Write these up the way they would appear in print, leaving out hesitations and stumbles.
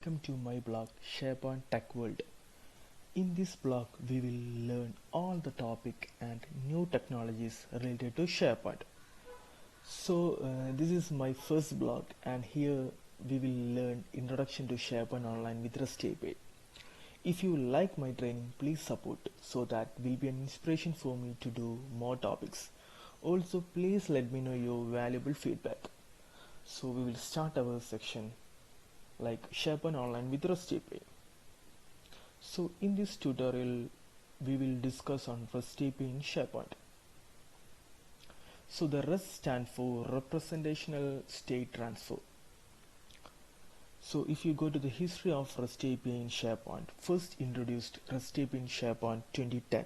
Welcome to my blog SharePoint Tech World. In this blog we will learn all the topic and new technologies related to SharePoint. This is my first blog and here we will learn introduction to SharePoint Online with REST API. If you like my training, please support so that will be an inspiration for me to do more topics. Also please let me know your valuable feedback. So we will start our section like SharePoint Online with REST API. So in this tutorial we will discuss on REST API in SharePoint. So the REST stands for Representational State Transfer. So if you go to the history of REST API in SharePoint, first introduced REST API in SharePoint 2010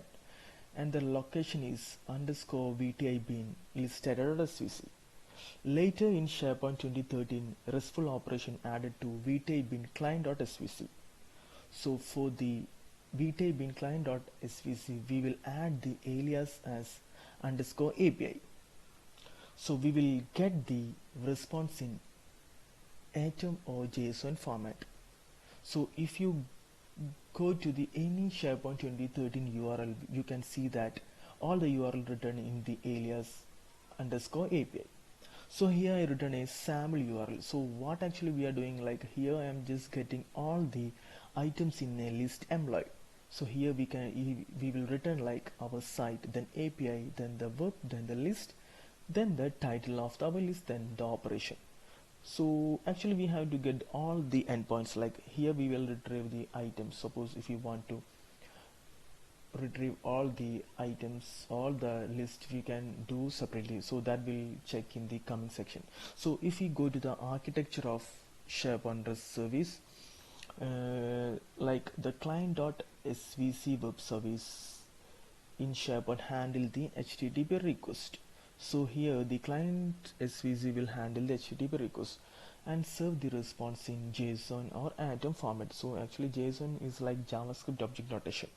and the location is _VTI bin list.svc. Later in SharePoint 2013, RESTful operation added to VTI bin client.svc. So for the VTI bin client.svc, we will add the alias as _API. So we will get the response in atom or JSON format. So if you go to the any SharePoint 2013 URL, you can see that all the URL written in the alias _API. So here I written a sample URL. So what actually we are doing, like here I am just getting all the items in a list employee. So here we will return like our site, then API, then the verb, then the list, then the title of our list, then the operation. So actually we have to get all the endpoints, like here we will retrieve the items. Suppose if you want to retrieve all the items, all the list we can do separately, so that we'll check in the coming section. So if we go to the architecture of SharePoint REST service, like the client.svc web service in SharePoint handle the HTTP request. So here the client SVC will handle the HTTP request and serve the response in JSON or atom format. So actually JSON is like JavaScript object notation.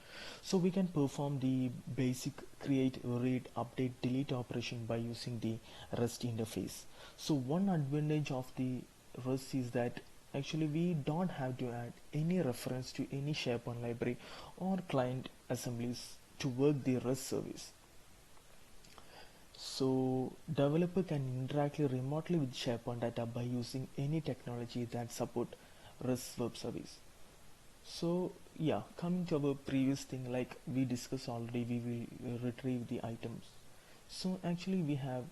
So we can perform the basic create, read, update, delete operation by using the REST interface. So one advantage of the REST is that actually we don't have to add any reference to any SharePoint library or client assemblies to work the REST service. So developer can interact remotely with SharePoint data by using any technology that support REST web service. So yeah, coming to our previous thing, like we discussed already, we will retrieve the items. So actually we have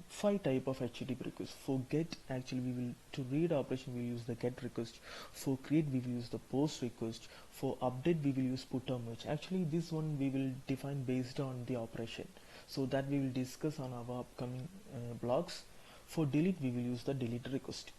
5 type of HTTP requests. For get, actually we will, to read operation we will use the get request. For create we will use the post request. For update we will use put or merge. Actually this one we will define based on the operation, so that we will discuss on our upcoming blogs. For delete we will use the delete request.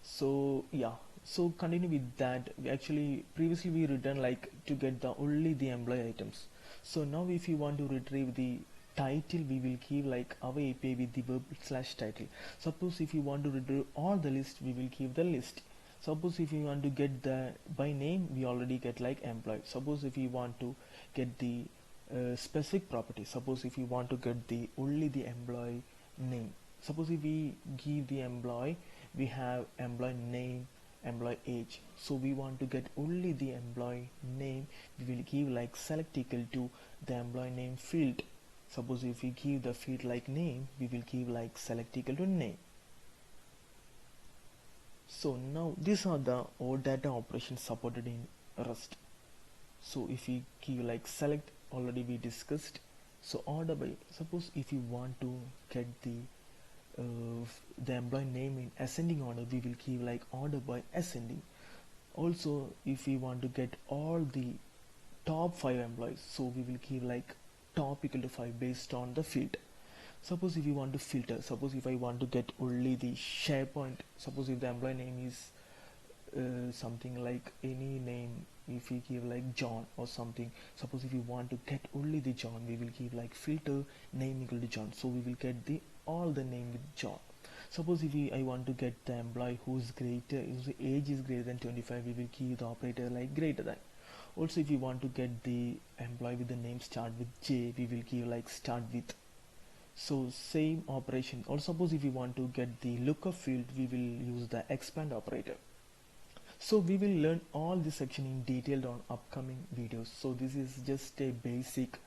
So yeah, so continue with that. We actually previously we written like to get the only the employee items. So now if you want to retrieve the title, we will give like our API with the verb/title. Suppose if you want to retrieve all the list, we will give the list. Suppose if you want to get the by name, we already get like employee. Suppose if you want to get the specific property, suppose if you want to get the only the employee name, suppose if we give the employee, we have employee name, employee age, so we want to get only the employee name, we will give like select equal to the employee name field. Suppose if we give the field like name, we will give like select equal to name. So now these are the OData operations supported in REST. So if we give like select, already we discussed. So order by, suppose if you want to get the employee name in ascending order, we will give like order by ascending. Also if we want to get all the top 5 employees, so we will give like top equal to 5 based on the field. Suppose if you want to filter, suppose if I want to get only the SharePoint, suppose if the employee name is something like any name, if we give like John or something, suppose if you want to get only the John, we will give like filter name equal to John, so we will get the all the name with John. Suppose if I want to get the employee whose age is greater than 25, we will give the operator like greater than. Also if you want to get the employee with the name start with J, we will give like start with. So same operation. Or suppose if we want to get the lookup field, we will use the expand operator. So we will learn all this section in detail on upcoming videos. So this is just a basic